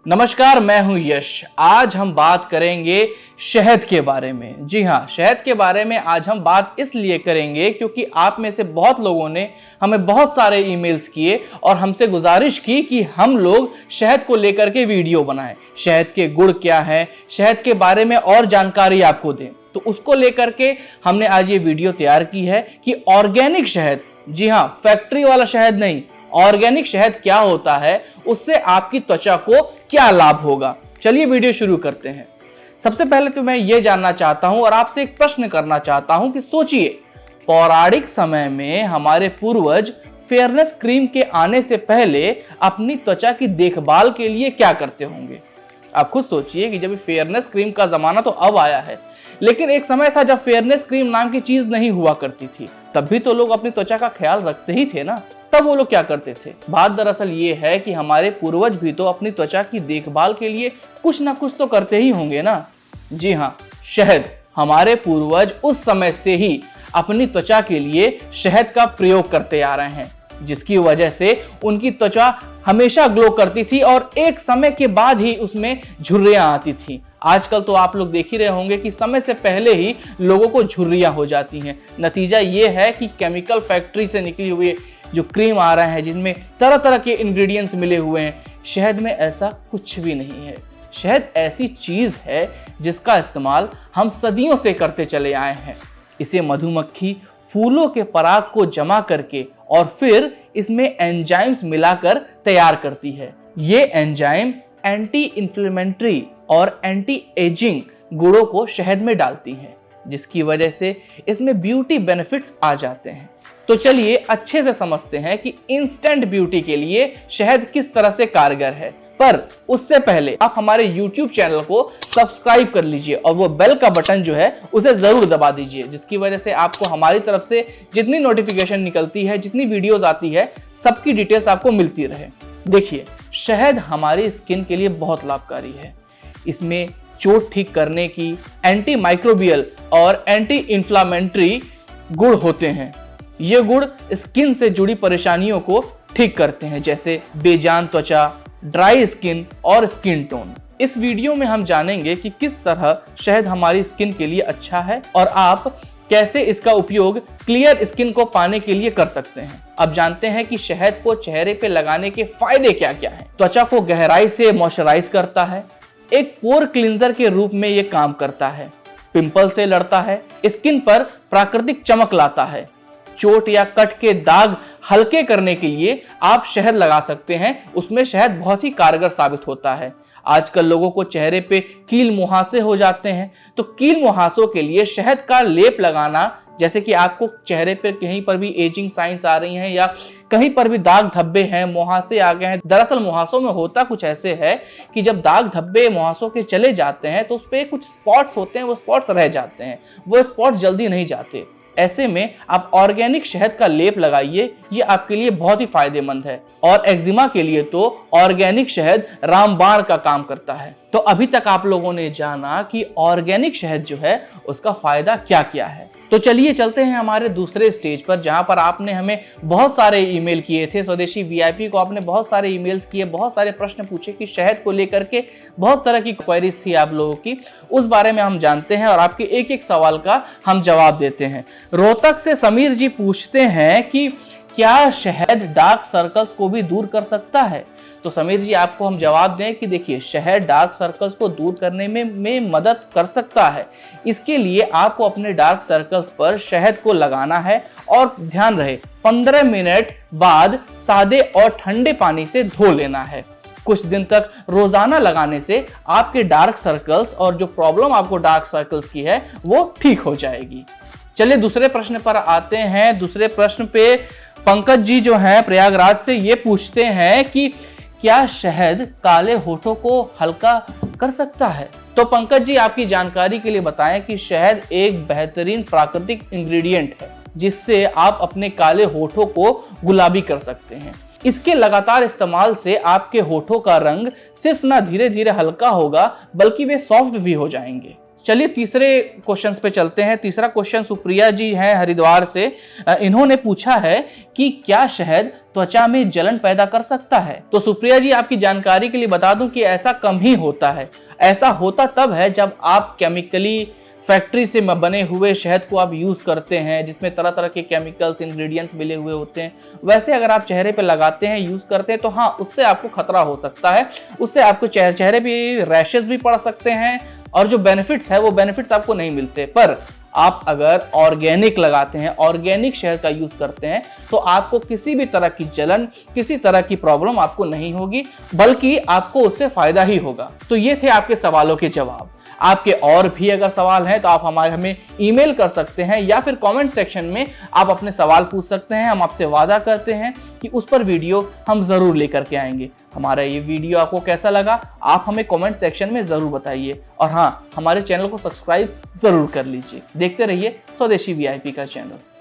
नमस्कार, मैं हूं यश। आज हम बात करेंगे शहद के बारे में। जी हाँ, शहद के बारे में आज हम बात इसलिए करेंगे क्योंकि आप में से बहुत लोगों ने हमें बहुत सारे ईमेल्स किए और हमसे गुजारिश की कि हम लोग शहद को लेकर के वीडियो बनाएं। शहद के गुण क्या हैं, शहद के बारे में और जानकारी आपको दें। तो उसको लेकर के हमने आज ये वीडियो तैयार की है कि ऑर्गेनिक शहद, जी हाँ, फैक्ट्री वाला शहद नहीं, ऑर्गेनिक शहद क्या होता है, उससे आपकी त्वचा को क्या लाभ होगा। चलिए वीडियो शुरू करते हैं। सबसे पहले तो मैं ये जानना चाहता हूं और आपसे एक प्रश्न करना चाहता हूं कि सोचिए, पौराणिक समय में हमारे पूर्वज फेयरनेस क्रीम के आने से पहले अपनी त्वचा की देखभाल के लिए क्या करते होंगे। आप खुद सोचिए कि जब फेयरनेस क्रीम का जमाना तो अब आया है, लेकिन एक समय था जब फेयरनेस क्रीम नाम की चीज नहीं हुआ करती थी। तब भी तो लोग अपनी त्वचा का ख्याल रखते ही थे ना। तब वो लोग क्या करते थे? बात दरअसल ये है कि हमारे पूर्वज भी तो अपनी त्वचा की देखभाल के लिए कुछ ना कुछ तो करते ही होंगे ना। जी हाँ, शहद। हमारे पूर्वज उस समय से ही अपनी त्वचा के लिए शहद का प्रयोग करते आ रहे हैं, जिसकी वजह से उनकी त्वचा हमेशा ग्लो करती थी और एक समय के बाद ही उसमें झुर्रियां आती थी। आजकल तो आप लोग देख ही रहे होंगे कि समय से पहले ही लोगों को झुर्रियां हो जाती हैं। नतीजा ये है कि केमिकल फैक्ट्री से निकली हुई जो क्रीम आ रहा है, जिसमें तरह तरह के इंग्रेडिएंट्स मिले हुए हैं, शहद में ऐसा कुछ भी नहीं है। शहद ऐसी चीज है जिसका इस्तेमाल हम सदियों से करते चले आए हैं। इसे मधुमक्खी फूलों के पराग को जमा करके और फिर इसमें एंजाइम्स मिलाकर तैयार करती है। ये एंजाइम एंटी इंफ्लेमेटरी और एंटी एजिंग गुणों को शहद में डालती हैं, जिसकी वजह से इसमें ब्यूटी बेनिफिट्स आ जाते हैं। तो चलिए अच्छे से समझते हैं कि इंस्टेंट ब्यूटी के लिए शहद किस तरह से कारगर है। पर उससे पहले आप हमारे YouTube चैनल को सब्सक्राइब कर लीजिए और वो बेल का बटन जो है उसे जरूर दबा दीजिए, जिसकी वजह से आपको हमारी तरफ से जितनी नोटिफिकेशन निकलती है, जितनी वीडियोस आती है, सबकी डिटेल्स आपको मिलती रहे। देखिए, शहद हमारी स्किन के लिए बहुत लाभकारी है। इसमें चोट ठीक करने की, एंटी माइक्रोबियल और एंटी इंफ्लामेटरी गुण होते हैं। ये गुण स्किन से जुड़ी परेशानियों को ठीक करते हैं, जैसे बेजान त्वचा, ड्राई स्किन और स्किन टोन। इस वीडियो में हम जानेंगे कि किस तरह शहद हमारी स्किन के लिए अच्छा है और आप कैसे इसका उपयोग क्लियर स्किन को पाने के लिए कर सकते हैं। अब जानते हैं कि शहद को चेहरे पे लगाने के फायदे क्या क्या हैं। त्वचा को गहराई से मॉइस्चराइज करता है, एक पोर क्लींजर के रूप में ये काम करता है, पिंपल से लड़ता है, स्किन पर प्राकृतिक चमक लाता है, चोट या कट के दाग हल्के करने के लिए आप शहद लगा सकते हैं। उसमें शहद बहुत ही कारगर साबित होता है। आजकल लोगों को चेहरे पे कील मुहासे हो जाते हैं, तो कील मुहासों के लिए शहद का लेप लगाना, जैसे कि आपको चेहरे पर कहीं पर भी एजिंग साइंस आ रही हैं या कहीं पर भी दाग धब्बे हैं, मुहासे आ गए हैं। दरअसल मुहासों में होता कुछ ऐसे है कि जब दाग धब्बे मुहासों के चले जाते हैं तो उस पर कुछ स्पॉट्स होते हैं, वो स्पॉट्स रह जाते हैं, वो स्पॉट्स जल्दी नहीं जाते। ऐसे में आप ऑर्गेनिक शहद का लेप लगाइए, ये आपके लिए बहुत ही फायदेमंद है। और एक्जिमा के लिए तो ऑर्गेनिक शहद रामबाण का काम करता है। तो अभी तक आप लोगों ने जाना कि ऑर्गेनिक शहद जो है उसका फायदा क्या क्या है। तो चलिए चलते हैं हमारे दूसरे स्टेज पर, जहां पर आपने हमें बहुत सारे ईमेल किए थे। स्वदेशी वीआईपी को आपने बहुत सारे ईमेल्स किए, बहुत सारे प्रश्न पूछे कि शहद को लेकर के बहुत तरह की क्वेरीज थी आप लोगों की। उस बारे में हम जानते हैं और आपके एक एक सवाल का हम जवाब देते हैं। रोहतक से समीर जी पूछते हैं कि क्या शहद डार्क सर्कल्स को भी दूर कर सकता है? तो समीर जी, आपको हम जवाब दें कि देखिए, शहद डार्क सर्कल्स को दूर करने में मदद कर सकता है। इसके लिए आपको अपने डार्क सर्कल्स पर शहद को लगाना है और ध्यान रहे 15 मिनट बाद सादे और ठंडे पानी से धो लेना है। कुछ दिन तक रोजाना लगाने से आपके डार्क सर्कल्स और जो प्रॉब्लम आपको डार्क सर्कल्स की है वो ठीक हो जाएगी। चलिए दूसरे प्रश्न पर आते हैं। दूसरे प्रश्न पे पंकज जी जो हैं प्रयागराज से, ये पूछते हैं कि क्या शहद काले होठों को हल्का कर सकता है? तो पंकज जी, आपकी जानकारी के लिए बताएं कि शहद एक बेहतरीन प्राकृतिक इंग्रेडिएंट है, जिससे आप अपने काले होठों को गुलाबी कर सकते हैं। इसके लगातार इस्तेमाल से आपके होठों का रंग सिर्फ ना धीरे धीरे हल्का होगा, बल्कि वे सॉफ्ट भी हो जाएंगे। चलिए तीसरे क्वेश्चन पे चलते हैं। तीसरा क्वेश्चन सुप्रिया जी हैं हरिद्वार से। इन्होंने पूछा है कि क्या शहद त्वचा में जलन पैदा कर सकता है? तो सुप्रिया जी, आपकी जानकारी के लिए बता दूं कि ऐसा कम ही होता है। ऐसा होता तब है जब आप केमिकली फैक्ट्री से बने हुए शहद को आप यूज करते हैं, जिसमें तरह तरह के केमिकल्स इंग्रेडिएंट्स मिले हुए होते हैं। वैसे अगर आप चेहरे पे लगाते हैं, यूज करते हैं, तो हाँ, उससे आपको खतरा हो सकता है। उससे आपको चेहरे पे रैशेस भी पड़ सकते हैं और जो बेनिफिट्स है वो बेनिफिट्स आपको नहीं मिलते। पर आप अगर ऑर्गेनिक लगाते हैं, ऑर्गेनिक शहद का यूज करते हैं, तो आपको किसी भी तरह की जलन, किसी तरह की प्रॉब्लम आपको नहीं होगी, बल्कि आपको उससे फायदा ही होगा। तो ये थे आपके सवालों के जवाब। आपके और भी अगर सवाल हैं तो आप हमें ईमेल कर सकते हैं या फिर कमेंट सेक्शन में आप अपने सवाल पूछ सकते हैं। हम आपसे वादा करते हैं कि उस पर वीडियो हम जरूर लेकर के आएंगे। हमारा ये वीडियो आपको कैसा लगा आप हमें कमेंट सेक्शन में जरूर बताइए, और हाँ, हमारे चैनल को सब्सक्राइब जरूर कर लीजिए। देखते रहिए स्वदेशी VIP का चैनल।